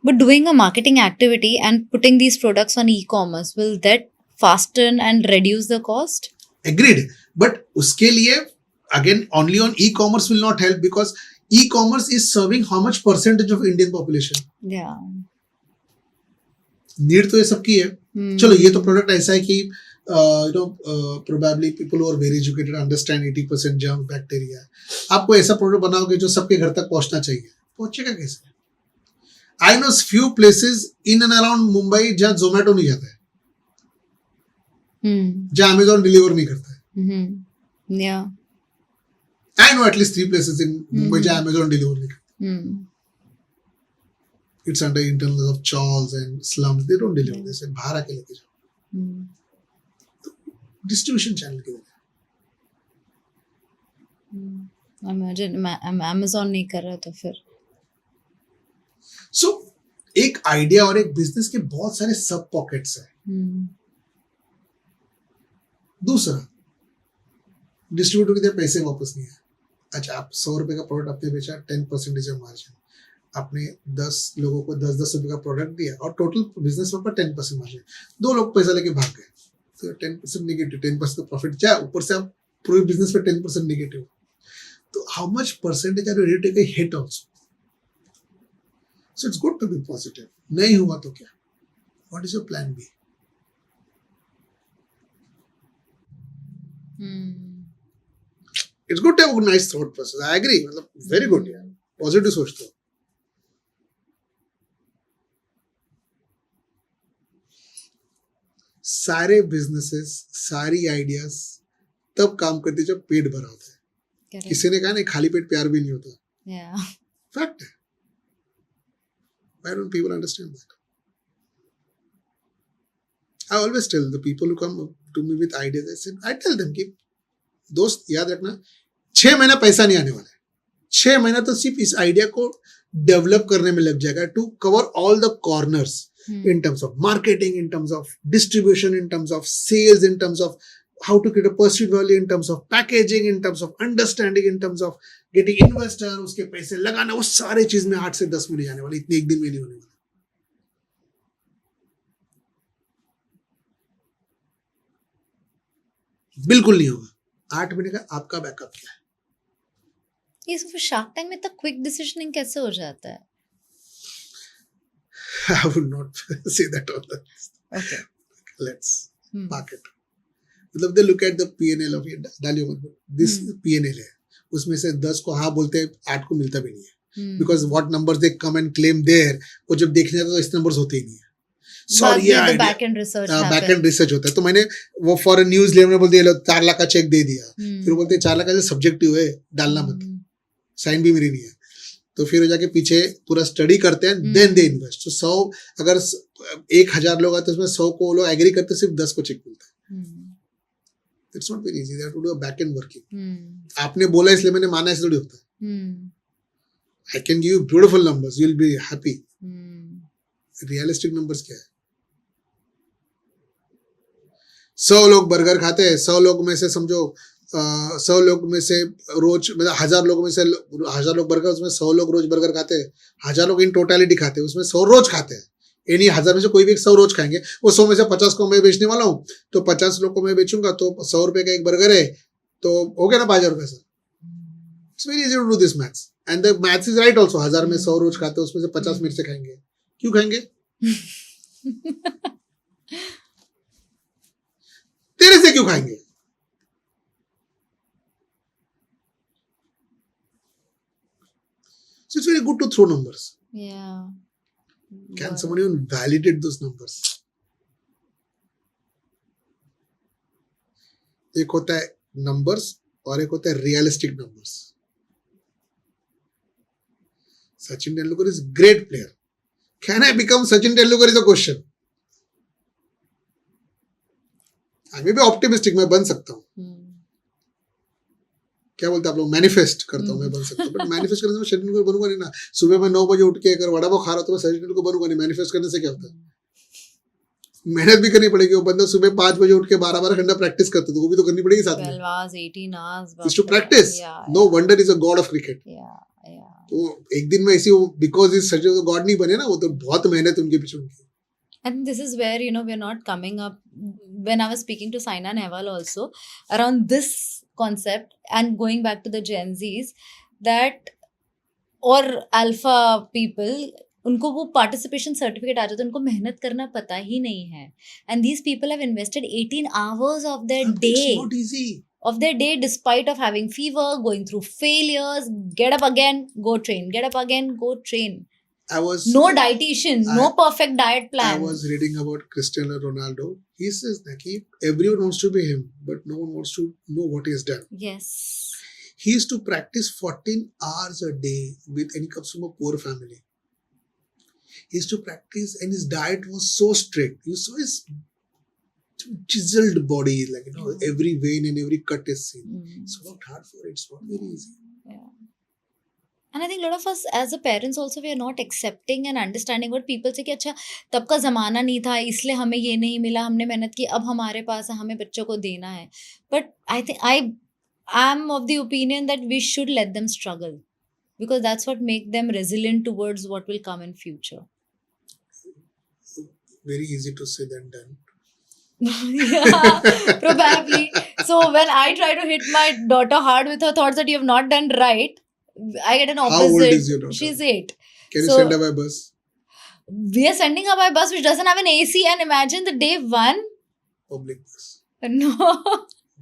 But doing a marketing activity and putting these products on e-commerce, will that fasten and reduce the cost? Agreed. But उसके लिए again only on e-commerce will not help because e-commerce is serving how much percentage of Indian population? Yeah. Need तो ये सबकी है. चलो ये तो product ऐसा है कि probably people who are very educated understand 80% germ bacteria. आपको ऐसा प्रोडक्ट बनाओगे जो सबके घर तक पहुंचना चाहिए, पहुंचेगा कैसे? I know few places in and around Mumbai जहाँ Zomato नहीं जाता है, जहाँ Amazon डिलीवर नहीं करता है. Yeah. I know at least 3 places in Mumbai जहाँ Amazon डिलीवर नहीं करता. It's under internals of chawls and slums. They don't deliver. They say बाहर आके लेके जाओ. तो डिस्ट्रीब्यूशन चैनल की वजह. Imagine Amazon नहीं कर रहा तो फिर. So एक आइडिया और एक बिजनेस के बहुत सारे सब पॉकेट्स हैं. दूसरा, डिस्ट्रीब्यूटर के लिए पैसे वापस नहीं है. अच्छा, आप 100 रुपए का प्रोडक्ट आपने बेचा, 10% इज मार्जिन. आपने 10 लोगों को 10-10 रुपए का प्रोडक्ट दिया और टोटल बिजनेस पर 10% मार्जिन. 2 लोग पैसा लेके भाग गए तो 10% नेगेटिव, 10% प्रॉफिट जाए, ऊपर से आप पूरे बिजनेस पे 10% नेगेटिव. तो how much percentage are you ready to take a hit also? So it's good to be positive. नहीं हुआ तो क्या? What is your plan B? It's good to have a nice thought process. I agree. मतलब very good यार, positive सोचते हो. सारे businesses, सारी आइडियाज तब काम करते जब पेट भरा होता है. किसी ने कहा नहीं, खाली पेट प्यार भी नहीं होता. फैक्ट है. Why don't people understand that? I always tell the people who come to me with ideas, I tell them कि दोस्त याद रखना, 6 महीना पैसा नहीं आने वाला है. 6 महीना तो सिर्फ इस आइडिया को डेवलप करने में लग जाएगा to cover all the corners in terms of marketing, in terms of distribution, in terms of sales, in terms of how to create a perceived value, in terms of packaging, in terms of understanding, in terms of getting investor, उसके पैसे लगाना, वो सारे चीज में 8 से 10 महीने जाने वाले, इतने एक दिन में नहीं होने वाला. बिल्कुल नहीं होगा. 8 महीने का आपका बैकअप क्या है? ये सब शार्क टैंक में इतना क्विक डिसीजनिंग कैसे हो जाता है? I would not say that on the list. Okay. Let's park it. मतलब they look at the P&L of it. डालियो मत. This P&L है. उसमें से 10 को हाँ बोलते हैं, 8 को मिलता भी नहीं है. Because what numbers they come and claim there, वो जब देखने जाते तो इस numbers होते ही नहीं है. Sorry यार. Back-end research होता है. तो मैंने वो for a news लेने में बोल दिया, 4 लाख का चेक दे दिया. फिर बोलते हैं 4 लाख का सब्जेक्टिव है, डालना मत. साइन भी मेरी नहीं है. तो फिर जाके पीछे पूरा स्टडी करते हैं, देन दे इन्वेस्ट. तो 100 अगर 1000 लोग आते हैं, उसमें 100 को लोग एग्री करते हैं, सिर्फ 10 को चेक मिलता है. It's not very easy. They have to do a back end working. आपने बोला इसलिए मैंने माना, इसलिए होता है. I can give you beautiful numbers, you will be happy. Realistic numbers क्या है? 100 लोग बर्गर खाते हैं, 100 लोग में से समझो 100 लोग में से रोज, मतलब 1000 लोगों में से 1000 लोग बर्गर, उसमें 100 लोग रोज बर्गर खाते हैं. 1000 लोग इन टोटलिटी खाते हैं, उसमें 100 रोज खाते हैं. यानी 1000 में से कोई भी 100 रोज खाएंगे. वो 100 में से 50 को मैं बेचने वाला हूँ, तो 50 लोग को मैं बेचूंगा, तो 100 रुपए का एक बर्गर है, तो हो गया ना 5000 रुपए. Sir, it's very easy to do this maths, and the maths is right also. 1000 में 100 रोज खाते हैं, उसमें से 50 मेरे से खाएंगे. क्यों खाएंगे? तेरे से क्यों खाएंगे? So it's very good to throw numbers. Yeah. Can someone even validate those numbers? एक होता है numbers और एक होता है realistic numbers. Sachin Tendulkar is a great player. Can I become Sachin Tendulkar is a question. I may be optimistic, मैं बन सकता हूँ. क्या बोलते हैं आप लोग? मैनिफेस्ट करता हूँ मैं बन सकता हूँ. बट मैनिफेस्ट करने से मैं सचिन तेंदुलकर बनूंगा नहीं ना. सुबह मैं 9 बजे उठ के अगर वड़ा पाव खा रहा हूँ तो मैं सचिन तेंदुलकर बनूंगा नहीं. मैनिफेस्ट करने से क्या होता है? मेहनत भी करनी पड़ेगी. वो बंदा सुबह 5 बजे उठ के 12 घंटा प्रैक्टिस करता है, तो वो भी तो करनी पड़ेगी साथ में. 12 hours, 18 hours. Is to practice. No wonder he's a god of cricket. वो एक दिन में ऐसी बिकॉज इज सच गॉड नहीं बने ना, वो तो बहुत मेहनत उनके पीछे उनकी. And this is where, you know, we're not coming up. When I was speaking to Saina Nehwal also around this concept and going back to the Gen Zs, that or alpha people, उनको वो participation certificate आ जाता है, उनको मेहनत करना पता ही नहीं है. And these people have invested 18 hours of their It's day. not easy. Of their day, despite of having fever, going through failures, get up again, go train, get up again, go train. I was No dietitian, no perfect diet I plan. was reading about Cristiano Ronaldo. He says that everyone wants to be him, but no one wants to know what he has done. Yes. He used to practice 14 hours a day with any comes from a poor family. He used to practice, and his diet was so strict. You saw his chiseled body, like every vein and every cut is seen. He's worked hard for it. It's not very easy. Yeah. And I think a lot of us as a parents also, we are not accepting and understanding what people say कि अच्छा तब का ज़माना नहीं था इसलिए हमें ये नहीं मिला, हमने मेहनत की, अब हमारे पास है, हमें बच्चों को देना है. But I think I am of the opinion that we should let them struggle, because that's what make them resilient towards what will come in future. Very easy to say than done. Yeah, probably. So when I try to hit my daughter hard with her thoughts that you have not done right, I get an opposite. How old is your daughter? She's 8. Can you So- send her by bus? We are sending her by bus which doesn't have an AC, and imagine the day one. Public bus. No,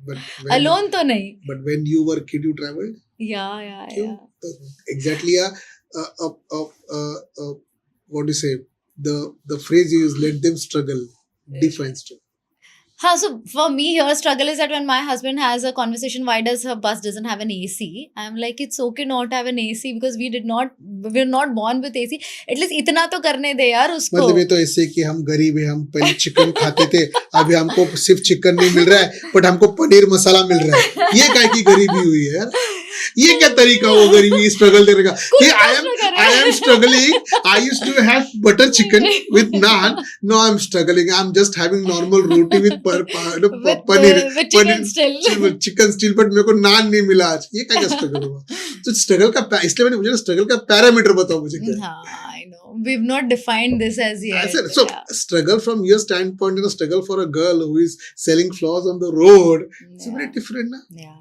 But when, alone to nahi. But when you were a kid, you traveled? Yeah. So exactly. What do you say? The phrase you use, let them struggle, defines struggle. Huh, so for me here, struggle is that when my husband has a conversation, why does her bus doesn't have an AC? I'm like, it's okay not to have an AC because we're not born with AC. At least इतना तो करने दे यार उसको. मतलब ये तो ऐसे कि हम गरीब है, हम पहले चिकन खाते थे, अभी हमको सिर्फ चिकन नहीं मिल रहा है, बट हमको पनीर मसाला मिल रहा है. ये काय की गरीबी हुई है यार? ये क्या तरीका हो गरीबी स्ट्रगल देने का? कि I am struggling. I used to have butter chicken with naan. Now I'm struggling. I'm just having normal roti with paneer chicken still. Chicken still, but मेरे को नान नहीं मिला आज. ये क्या स्ट्रगल हुआ? तो स्ट्रगल का, इसलिए मुझे स्ट्रगल का पैरामीटर बताओ मुझे क्या. हाँ, I know. We've not defined this as yet. So Yeah. struggle from your standpoint, struggle for a girl who is selling flowers on the road, it's very different, na? Yeah.